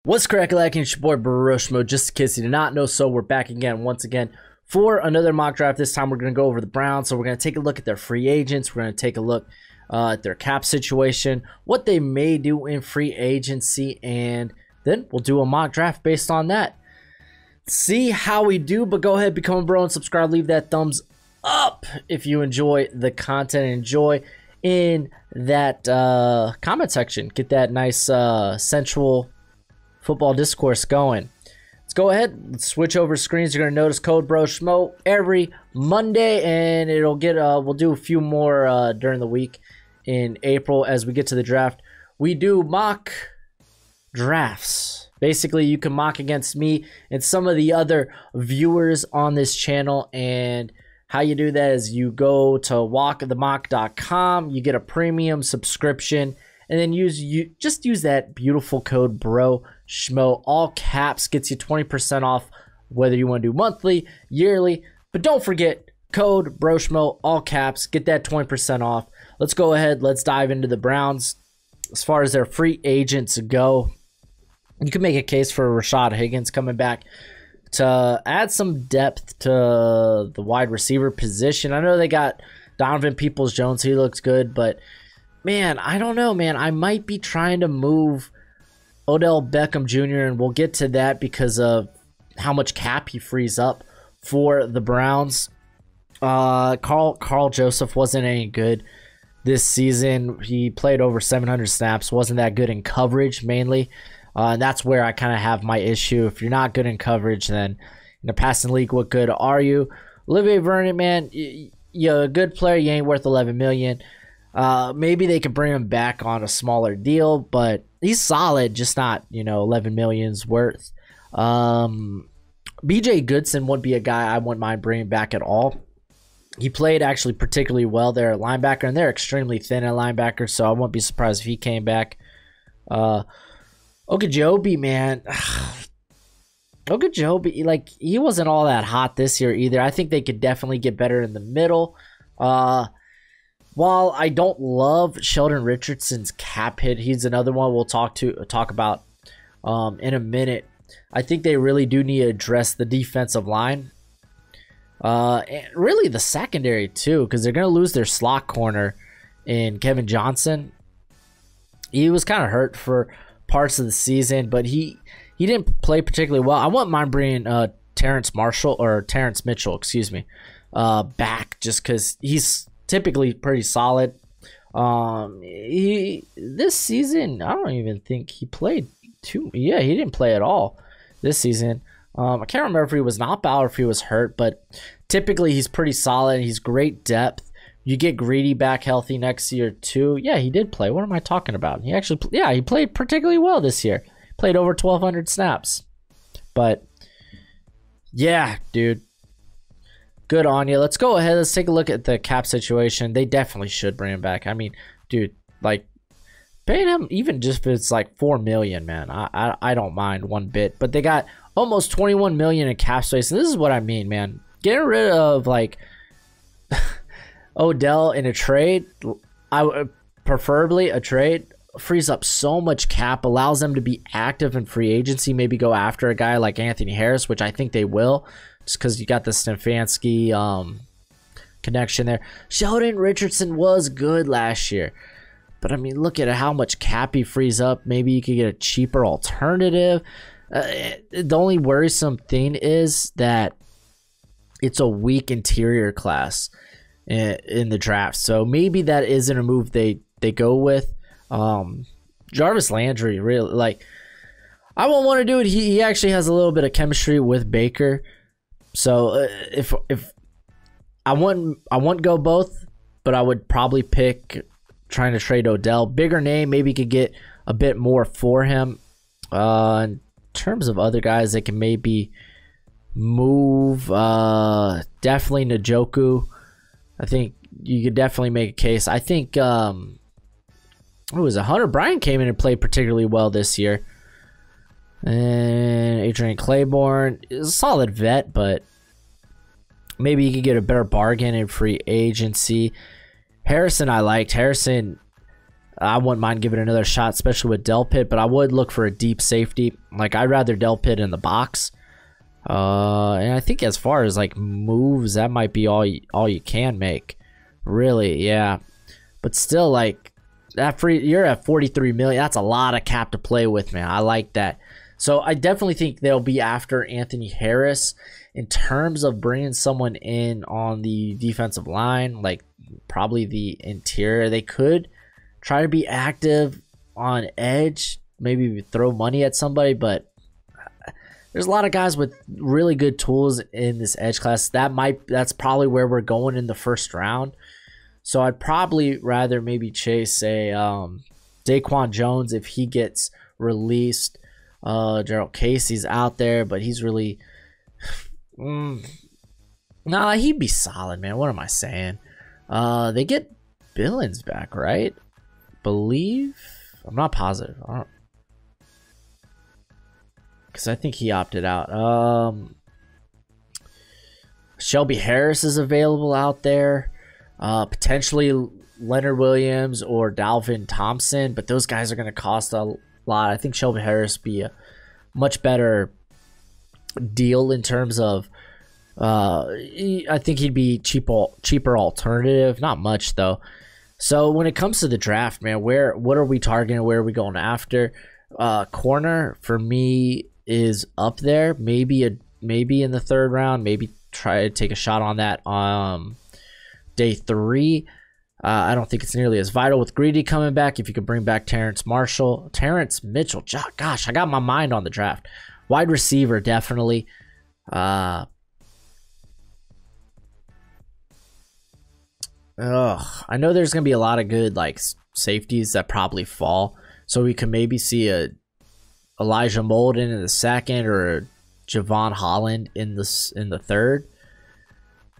What's crack-a-lacking? It's your boy Baroshmo. Just in case you did not know, so we're back again, once again, for another mock draft. This time we're going to go over the Browns. So we're going to take a look at their free agents. We're going to take a look at their cap situation, what they may do in free agency, and then we'll do a mock draft based on that. See how we do, but go ahead, become a bro, and subscribe. Leave that thumbs up if you enjoy the content. Enjoy in that comment section. Get that nice central football discourse going. Let's go ahead. Let's switch over screens. You're going to notice code BROSHMO every Monday, and it'll get we'll do a few more during the week in April as we get to the draft. We do mock drafts. Basically, you can mock against me and some of the other viewers on this channel, and how you do that is you go to walkthemock.com, you get a premium subscription, and then just use that beautiful code BROSHMO. All caps gets you 20% off whether you want to do monthly, yearly. But don't forget, code BROSHMO, all caps, get that 20% off. Let's go ahead. Let's dive into the Browns. As far as their free agents go, you can make a case for Rashad Higgins coming back to add some depth to the wide receiver position. I know they got Donovan Peoples-Jones. He looks good, but man, I don't know, man. I might be trying to move Odell Beckham Jr., and we'll get to that because of how much cap he frees up for the Browns. Carl Joseph wasn't any good this season. He played over 700 snaps, wasn't that good in coverage mainly. And that's where I kind of have my issue. If you're not good in coverage, then in a passing league, what good are you? Olivier Vernon, man, you're a good player. You ain't worth $11 million. Maybe they could bring him back on a smaller deal, but he's solid, just not, $11 million's worth. BJ Goodson would be a guy I wouldn't mind bringing back at all. He played actually particularly well there at linebacker, and they're extremely thin at linebacker, so I wouldn't be surprised if he came back. Ogunjobi, man. Ogunjobi, he wasn't all that hot this year either. I think they could definitely get better in the middle. While I don't love Sheldon Richardson's cap hit, he's another one we'll talk about in a minute. I think they really do need to address the defensive line. And really the secondary too, because they're going to lose their slot corner in Kevin Johnson. He was kind of hurt for parts of the season, but he didn't play particularly well. I wouldn't mind bringing Terrence Mitchell, excuse me, back, just because he's typically pretty solid. This season, I don't even think he played he didn't play at all this season. I can't remember if he was knocked out or if he was hurt, but typically he's pretty solid. He's great depth. You get Greedy back healthy next year too. Yeah, he did play. What am I talking about? He actually, he played particularly well this year. Played over 1,200 snaps. But yeah, dude, good on you. Let's go ahead. Let's take a look at the cap situation. They definitely should bring him back. I mean, dude, paying him even just if it's $4 million, man. I don't mind one bit. But they got almost $21 million in cap space, and this is what I mean, man. Getting rid of Odell in a trade, preferably a trade, frees up so much cap, allows them to be active in free agency, maybe go after a guy like Anthony Harris, which I think they will, just because you got the Stefanski connection there. Sheldon Richardson was good last year, but I mean, look at how much cap he frees up. Maybe you could get a cheaper alternative. The only worrisome thing is that it's a weak interior class in the draft, so maybe that isn't a move they go with. Jarvis Landry, really, I won't want to do it. He actually has a little bit of chemistry with Baker, so if I wouldn't go both, but I would probably pick trying to trade Odell. Bigger name, maybe could get a bit more for him. In terms of other guys that can maybe move, definitely Njoku. I think you could definitely make a case. I think Hunter Bryant came in and played particularly well this year. And Adrian Claiborne is a solid vet, but maybe you could get a better bargain in free agency. Harrison, I liked. Harrison I wouldn't mind giving it another shot, especially with Delpit, but I would look for a deep safety. Like, I'd rather Delpit in the box. And I think as far as like moves, that might be all you can make. Really, yeah. But still, like, you're at 43 million. That's a lot of cap to play with, man. I like that. So I definitely think they'll be after Anthony Harris. In terms of bringing someone in on the defensive line, like probably the interior, they could try to be active on edge, maybe throw money at somebody, but there's a lot of guys with really good tools in this edge class. That's probably where we're going in the first round. So I'd probably rather maybe chase a Daquan Jones if he gets released. Gerald Casey's out there, but he's really nah, he'd be solid, man. What am I saying? They get Billings back, right? Believe? I'm not positive. Because I think he opted out. Shelby Harris is available out there. Potentially Leonard Williams or Dalvin Thompson, but those guys are going to cost a lot. I think Shelby Harris would be a much better deal in terms of I think he'd be cheaper alternative. Not much though. So when it comes to the draft, man, what are we targeting? Where are we going after? Corner for me is up there. Maybe in the third round. Maybe try to take a shot on that day 3. I don't think it's nearly as vital with Greedy coming back. If you could bring back Terrence Mitchell. Gosh, I got my mind on the draft. Wide receiver, definitely. I know there's going to be a lot of good like safeties that probably fall. So we could maybe see a Elijah Molden in the second or a Javon Holland in the third.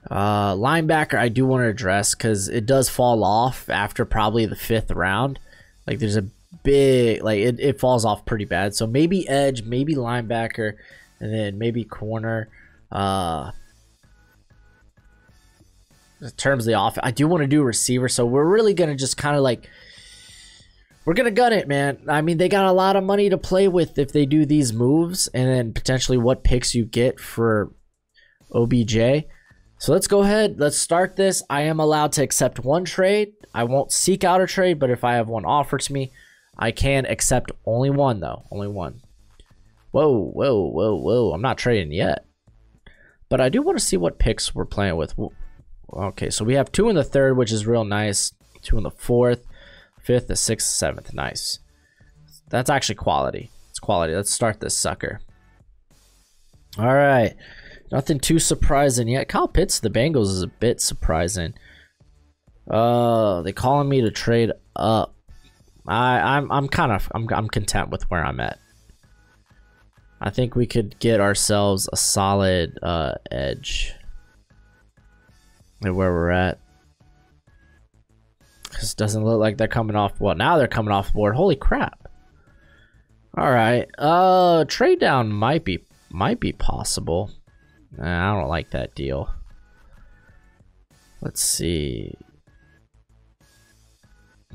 Linebacker, I do want to address because it does fall off after probably the 5th round. Like there's a big, like it falls off pretty bad. So maybe edge, maybe linebacker, and then maybe corner. In terms of the offense, I do want to do receiver. So we're really going to just kind of like, we're going to gun it, man. I mean, they got a lot of money to play with if they do these moves, and then potentially what picks you get for OBJ. So let's go ahead. Let's start this. I am allowed to accept one trade. I won't seek out a trade, but if I have one offered to me, I can accept only one, though. Only one. Whoa. I'm not trading yet. But I do want to see what picks we're playing with. Okay, so we have 2 in the 3rd, which is real nice. 2 in the 4th, 5th, the 6th, 7th. Nice. That's actually quality. It's quality. Let's start this sucker. All right. Nothing too surprising yet. Kyle Pitts, the Bengals, is a bit surprising. They calling me to trade up. I'm content with where I'm at. I think we could get ourselves a solid edge at where we're at. This doesn't look like they're coming off. Well, now they're coming off board. Holy crap! All right, trade down might be possible. I don't like that deal. Let's see.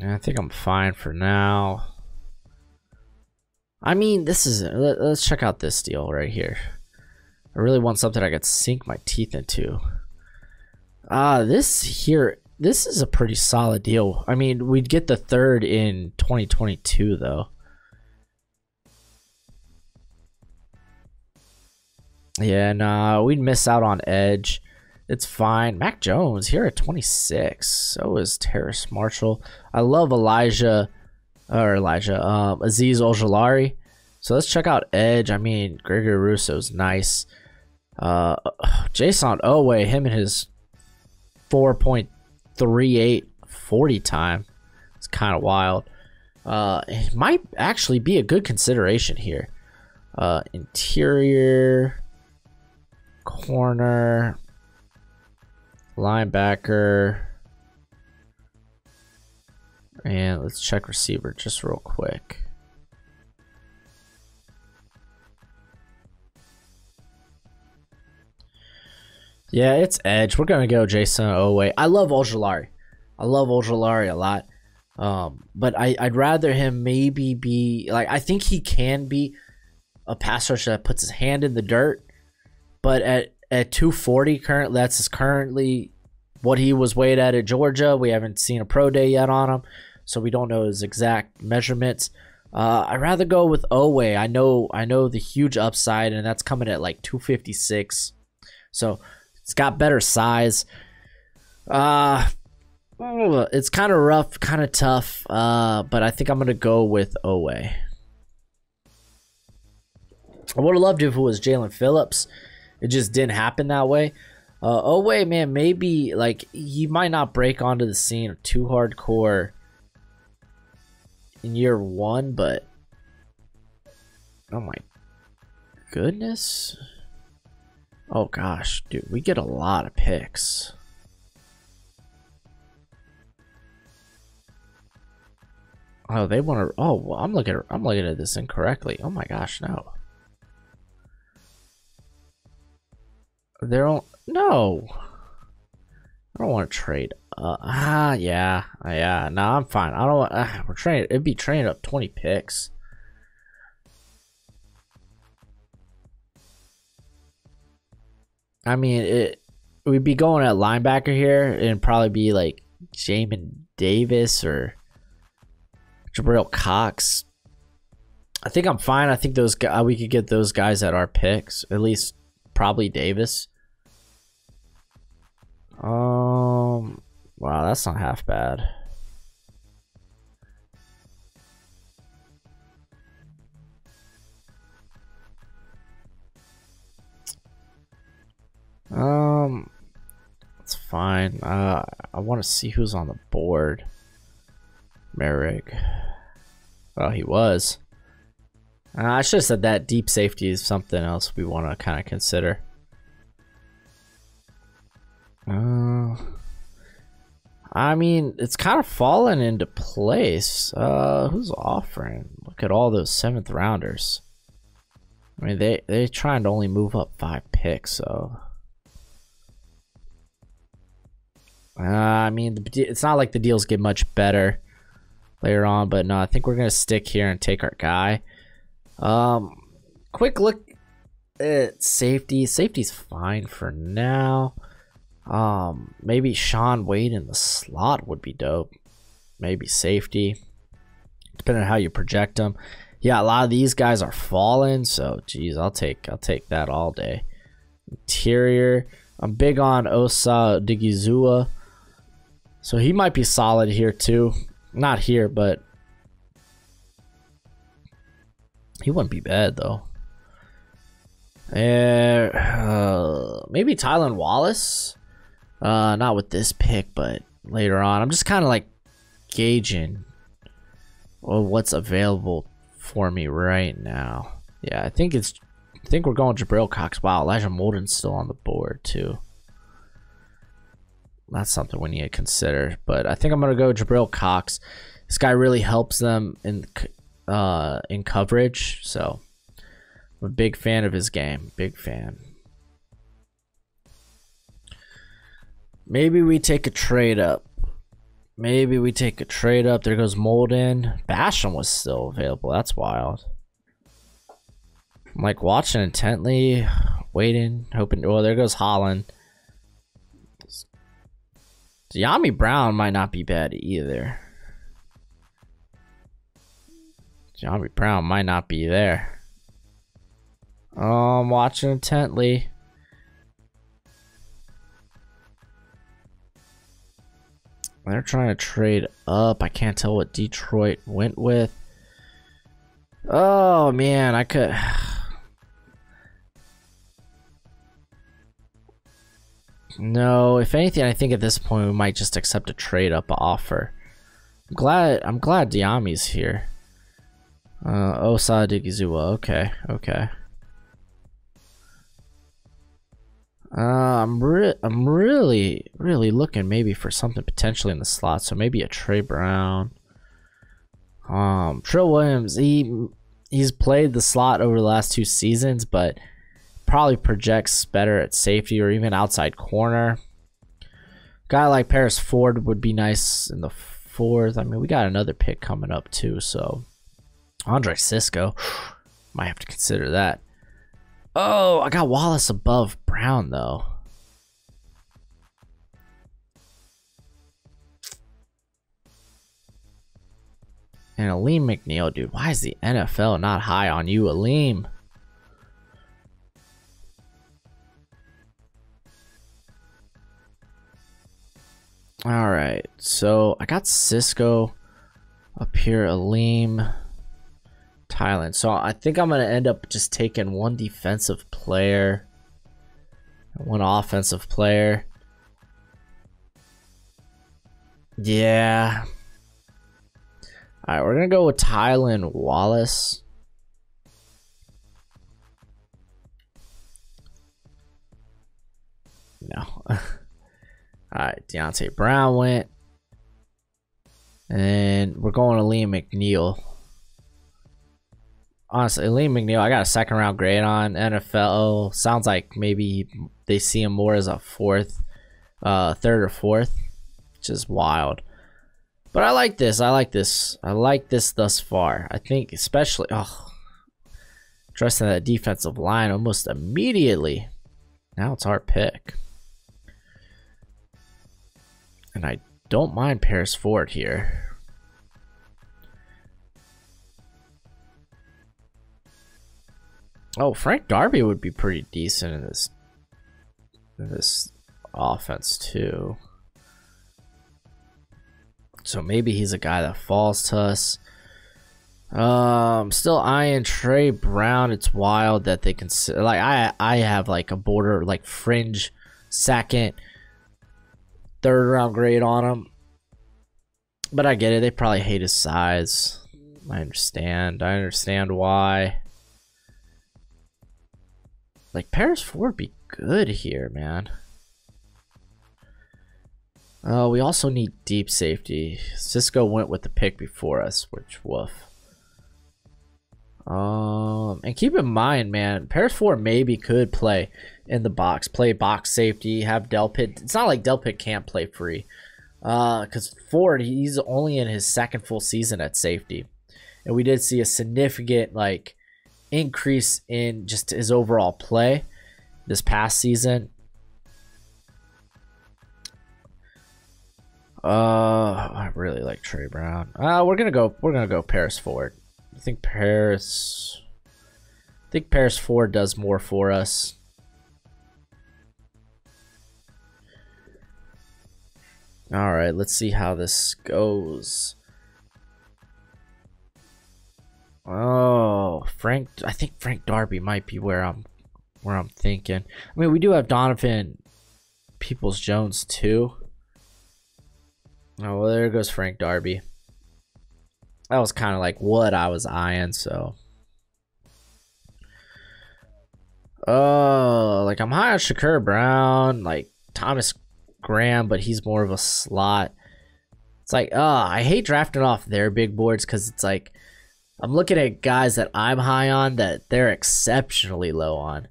I think I'm fine for now. I mean, let's check out this deal right here. I really want something I could sink my teeth into. This is a pretty solid deal. I mean, we'd get the 3rd in 2022 though. Yeah, nah, we'd miss out on edge. It's fine. Mac Jones here at 26. So is Terrace Marshall. I love Aziz Ojulari. So let's check out edge. I mean, Gregory Russo's nice. Jason Owe, him and his 4.38 40 time. It's kind of wild. It might actually be a good consideration here. Interior, corner, linebacker, and let's check receiver just real quick. Yeah, it's edge. We're gonna go Jason Owe. I love Ojulari. I love Ojulari a lot. But I'd rather him maybe be like, I think he can be a pass rusher that puts his hand in the dirt, but at 240 currently, that's currently what he was weighed at Georgia. We haven't seen a pro day yet on him, so we don't know his exact measurements. I'd rather go with Oweh. I know the huge upside, and that's coming at like 256. So it's got better size. It's kind of rough, kind of tough, but I think I'm going to go with Oweh. I would have loved if it was Jalen Phillips. It just didn't happen that way. Oweh, man, maybe like he might not break onto the scene too hardcore in year one, but oh my goodness. Oh gosh, dude, we get a lot of picks. Oh, they want to. Oh, well, I'm looking at this incorrectly. Oh my gosh, no. They're all no. I don't want to trade. Yeah. No, I'm fine. I don't want. We're trading. It'd be trading up 20 picks. I mean, we'd be going at linebacker here, and probably be like Jamin Davis or Jabril Cox. I think I'm fine. I think those guys, we could get those guys at our picks. At least probably Davis. Wow, that's not half bad. It's fine. I want to see who's on the board. Merrick. Well, he was. I should have said that deep safety is something else we want to kind of consider. I mean, it's kind of fallen into place. Who's offering? Look at all those 7th rounders. I mean, they're trying to only move up 5 picks, so. I mean, it's not like the deals get much better later on, but no, I think we're gonna stick here and take our guy. Quick look at safety. Safety's fine for now. Maybe Sean Wade in the slot would be dope. Maybe safety, depending on how you project them. Yeah, a lot of these guys are falling, so geez, I'll take that all day. Interior, I'm big on Osa Digizua, so he might be solid here too. Not here, but he wouldn't be bad though. Maybe Tylan Wallace. Not with this pick, but later on. I'm just kind of like gauging what's available for me right now. Yeah, I think we're going Jabril Cox. Wow, Elijah Molden's still on the board too. That's something we need to consider. But I think I'm gonna go Jabril Cox. This guy really helps them in coverage, so I'm a big fan of his game. Big fan. Maybe we take a trade up. There goes Molden. Basham was still available. That's wild. I'm like watching intently, waiting, hoping. Oh, there goes Holland. Dyami Brown might not be bad either. Dyami Brown might not be there. I'm watching intently. They're trying to trade up. I can't tell what Detroit went with. Oh man, I could. No, if anything, I think at this point we might just accept a trade up offer. I'm glad Dyami's here. Osa Digizua. Okay. I'm really looking maybe for something potentially in the slot. So maybe a Trey Brown. Trill Williams, he's played the slot over the last 2 seasons, but probably projects better at safety or even outside corner. Guy like Paris Ford would be nice in the 4th. I mean, we got another pick coming up too, so Andre Cisco, might have to consider that. Oh, I got Wallace above Brown though. And Aleem McNeil, dude. Why is the NFL not high on you, Aleem? Alright, so I got Cisco up here, Aleem, Thailand. So I think I'm going to end up just taking one defensive player, one offensive player. Yeah. Alright, we're going to go with Tylan Wallace. No. Alright, Deontay Brown went. And we're going to Liam McNeil. Honestly, Liam McNeil, I got a 2nd round grade on NFL. Sounds like maybe they see him more as a 3rd or 4th, which is wild. But I like this. I like this. I like this thus far. I think especially, trusting that defensive line almost immediately. Now it's our pick. And I don't mind Paris Ford here. Oh, Frank Darby would be pretty decent in this offense too. So maybe he's a guy that falls to us. Still eyeing Trey Brown. It's wild that they consider, like, I have like a border, like, fringe 2nd, 3rd round grade on him. But I get it. They probably hate his size. I understand. I understand why. Like, Paris Ford would be good here, man. We also need deep safety. Cisco went with the pick before us, which woof. And keep in mind, man, Paris Ford maybe could play in the box, play box safety, have Delpit. It's not like Delpit can't play free. Because Ford, he's only in his 2nd full season at safety. And we did see a significant, like, increase in just his overall play this past season. I really like Trey Brown. We're gonna go Paris Ford. I think Paris Ford does more for us. All right, let's see how this goes. Oh, I think Frank Darby might be where I'm thinking. I mean, we do have Donovan Peoples-Jones too. Oh, well, there goes Frank Darby. That was kind of like what I was eyeing, so. Like, I'm high on Shakur Brown, like Thomas Graham, but he's more of a slot. It's like, I hate drafting off their big boards because it's like, I'm looking at guys that I'm high on that they're exceptionally low on.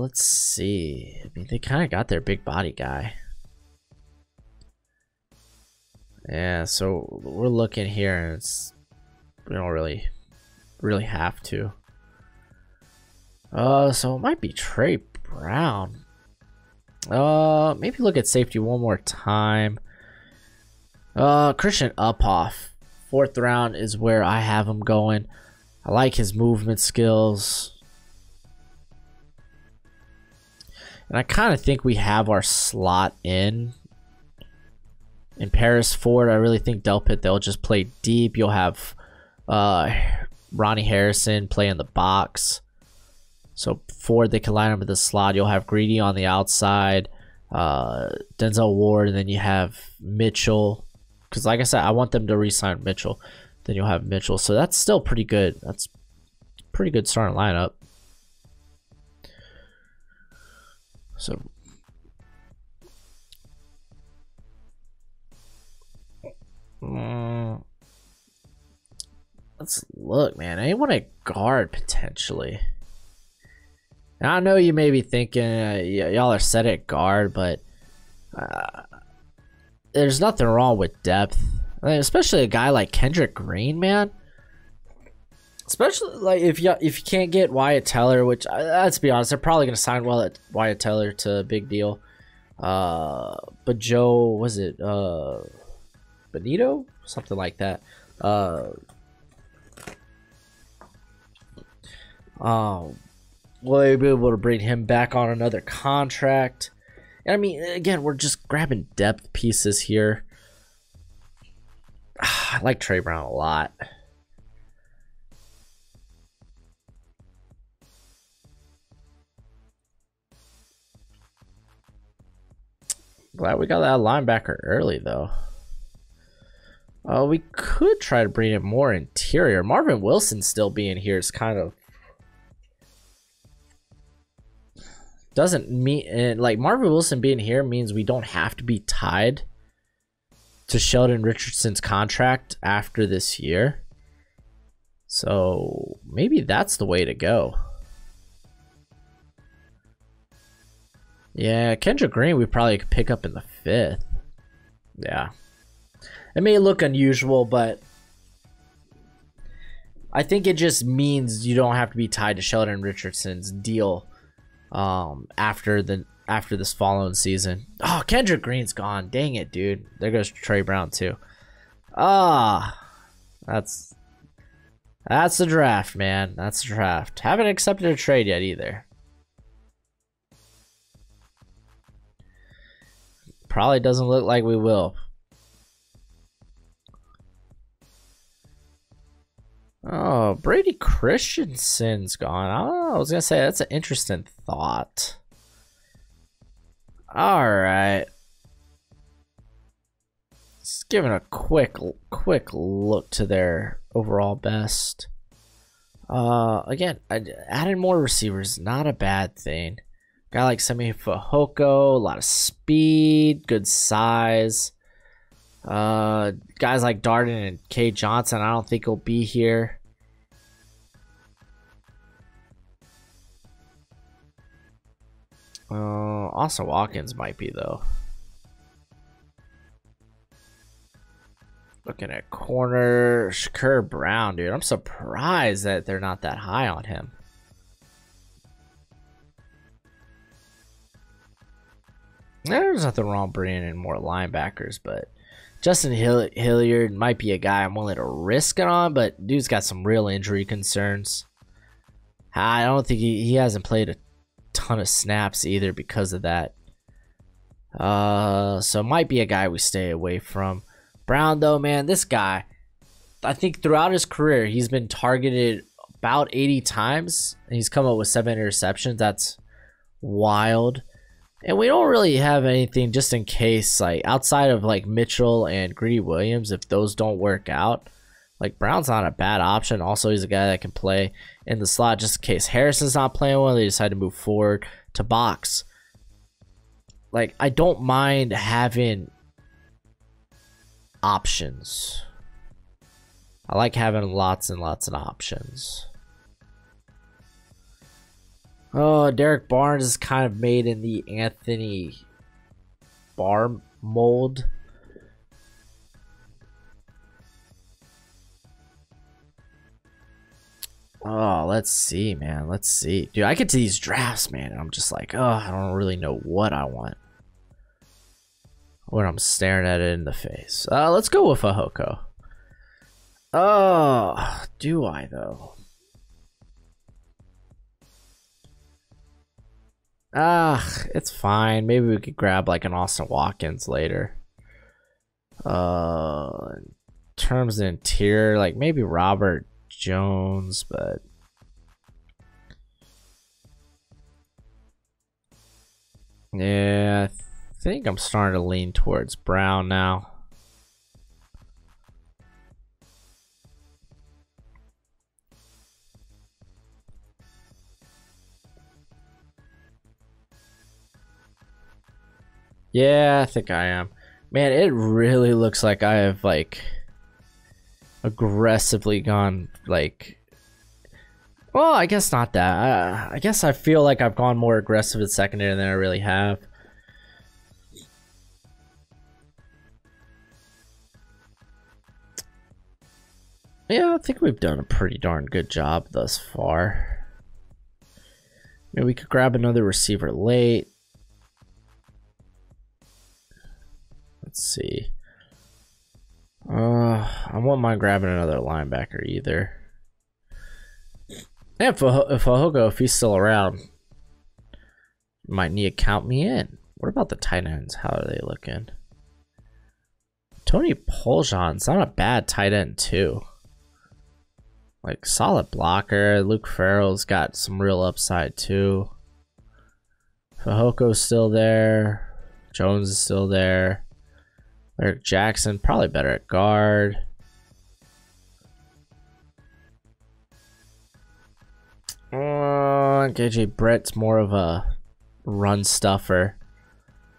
Let's see. I mean, they kind of got their big body guy. Yeah, so we're looking here, and we don't really have to. So it might be Trey Brown. Maybe look at safety one more time. Christian Uphoff, 4th round is where I have him going. I like his movement skills. And I kind of think we have our slot in Paris Ford. I really think Delpit, they'll just play deep. You'll have Ronnie Harrison play in the box. So Ford, they can line up in the slot. You'll have Greedy on the outside. Denzel Ward, and then you have Mitchell. Because like I said, I want them to re-sign Mitchell. Then you'll have Mitchell. So that's still pretty good. That's pretty good starting lineup. So let's look, man. Anyone at guard potentially? And I know you may be thinking y'all are set at guard, but there's nothing wrong with depth. I mean, especially a guy like Kendrick Green, man. Especially like if you can't get Wyatt Teller, which let's be honest, they're probably gonna sign Wyatt Teller to a big deal. But Joe, was it Benito, something like that. Will they be able to bring him back on another contract? And I mean, again, we're just grabbing depth pieces here. I like Trey Brown a lot. Glad we got that linebacker early, though. We could try to bring it more interior. Marvin Wilson still being here is kind of doesn't mean, like, Marvin Wilson being here means we don't have to be tied to Sheldon Richardson's contract after this year. So maybe that's the way to go. Yeah, Kendrick Green we probably could pick up in the 5th. Yeah. It may look unusual, but I think it just means you don't have to be tied to Sheldon Richardson's deal after this following season. Oh, Kendrick Green's gone. Dang it, dude. There goes Trey Brown too. That's the draft, man. That's the draft. Haven't accepted a trade yet either. Probably doesn't look like we will. Oh, Brady Christensen's gone. Oh, I was gonna say that's an interesting thought. All right, just giving a quick look to their overall best. Again, adding more receivers, not a bad thing. Guy like Semi Fehoko, a lot of speed, good size. Guys like Darden and K. Johnson, I don't think he'll be here. Austin Watkins might be, though. Looking at corner, Shakur Brown, dude. I'm surprised that they're not that high on him. There's nothing wrong bringing in more linebackers, but Justin Hilliard might be a guy I'm willing to risk it on, but dude's got some real injury concerns. I don't think he hasn't played a ton of snaps either because of that. So might be a guy we stay away from. Brown, though, man, this guy, I think throughout his career, he's been targeted about 80 times, and he's come up with 7 interceptions. That's wild. And we don't really have anything just in case, like, outside of, like, Mitchell and Greedy Williams, if those don't work out. Like, Brown's not a bad option. Also, he's a guy that can play in the slot just in case Harrison's not playing well. They decide to move forward to box. Like, I don't mind having options. I like having lots and lots of options. Oh, Derek Barnes is kind of made in the Anthony Barr mold. Oh, let's see, man. Let's see. Dude, I get to these drafts, man, and I'm just like, oh, I don't really know what I want when I'm staring at it in the face. Let's go with Fehoko. Oh, do I, though? It's fine. Maybe we could grab like an Austin Watkins later. In terms of interior, like maybe Robert Jones, but yeah, I think I'm starting to lean towards Brown now. Yeah, I think I am. Man, it really looks like I have, like, aggressively gone, like... Well, I guess not that. I guess I feel like I've gone more aggressive at secondary than I really have. Yeah, I think we've done a pretty darn good job thus far. Maybe we could grab another receiver late. Let's see. I won't mind grabbing another linebacker either. Yeah, if Fehoko, if he's still around, might need to count me in. What about the tight ends? How are they looking? Tony Poljan's not a bad tight end too. Like, solid blocker. Luke Farrell's got some real upside too. Fehoko's still there. Jones is still there. Eric Jackson, probably better at guard. KJ Brett's more of a run stuffer,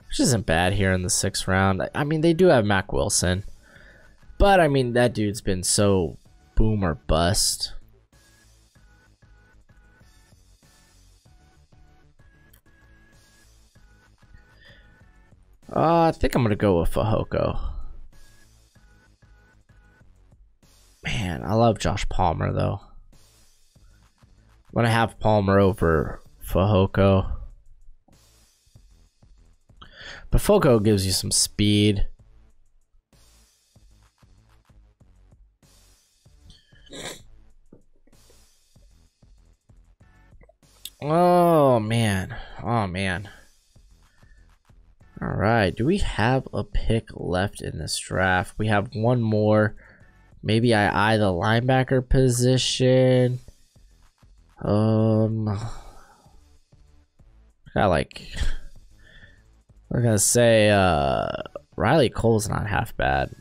which isn't bad here in the 6th round. I mean, they do have Mac Wilson, but I mean, that dude's been so boom or bust. I think I'm gonna go with Fehoko. Man, I love Josh Palmer though. I'm gonna have Palmer over Fehoko. But Fehoko gives you some speed. Oh man. Oh man. All right. Do we have a pick left in this draft? We have one more. Maybe I eye the linebacker position. I like. I'm gonna say Riley Cole's not half bad.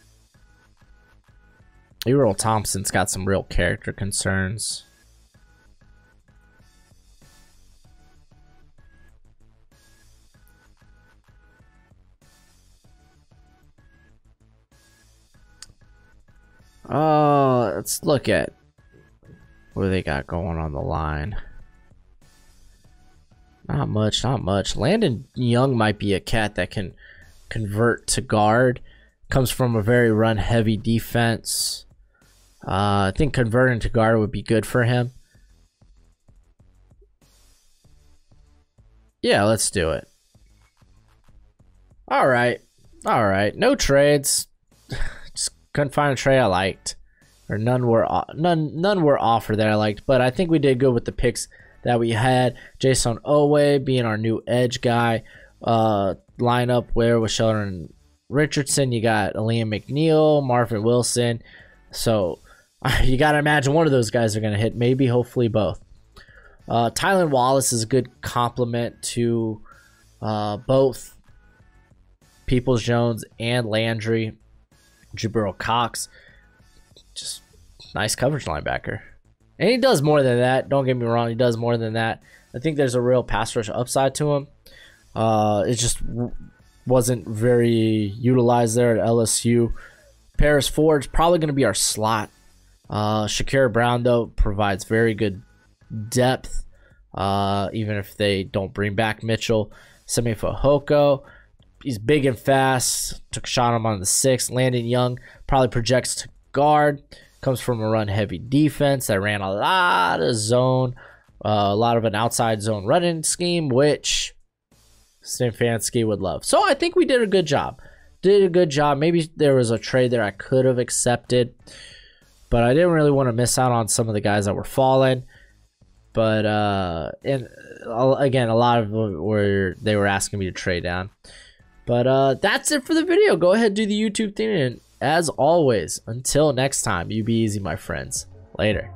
Errol Thompson's got some real character concerns. Oh, let's look at what they got going on the line. Not much, not much. Landon Young might be a cat that can convert to guard. Comes from a very run-heavy defense. I think converting to guard would be good for him. Yeah, let's do it. All right. All right. No trades. Just couldn't find a trade I liked. Or none were offered that I liked, but I think we did good with the picks that we had. Jason Owe being our new edge guy. Lineup where with Sheldon Richardson, you got Liam McNeil, Marvin Wilson. So you got to imagine one of those guys are going to hit, maybe, hopefully both. Tylan Wallace is a good complement to both Peoples-Jones and Landry. Jabril Cox, just nice coverage linebacker. And he does more than that. Don't get me wrong, he does more than that. I think there's a real pass rush upside to him. It just wasn't very utilized there at LSU. Paris Ford's probably going to be our slot. Shakira Brown, though, provides very good depth, even if they don't bring back Mitchell. Simi Fehoko, he's big and fast. Took a shot on him on the 6th. Landon Young probably projects to guard. Comes from a run-heavy defense that ran a lot of zone, a lot of an outside zone running scheme, which Stefanski would love. So I think we did a good job. Maybe there was a trade there I could have accepted, but I didn't really want to miss out on some of the guys that were falling. But and again, a lot of where they were asking me to trade down. But that's it for the video. Go ahead, do the YouTube thing, and as always, until next time, you be easy, my friends. Later.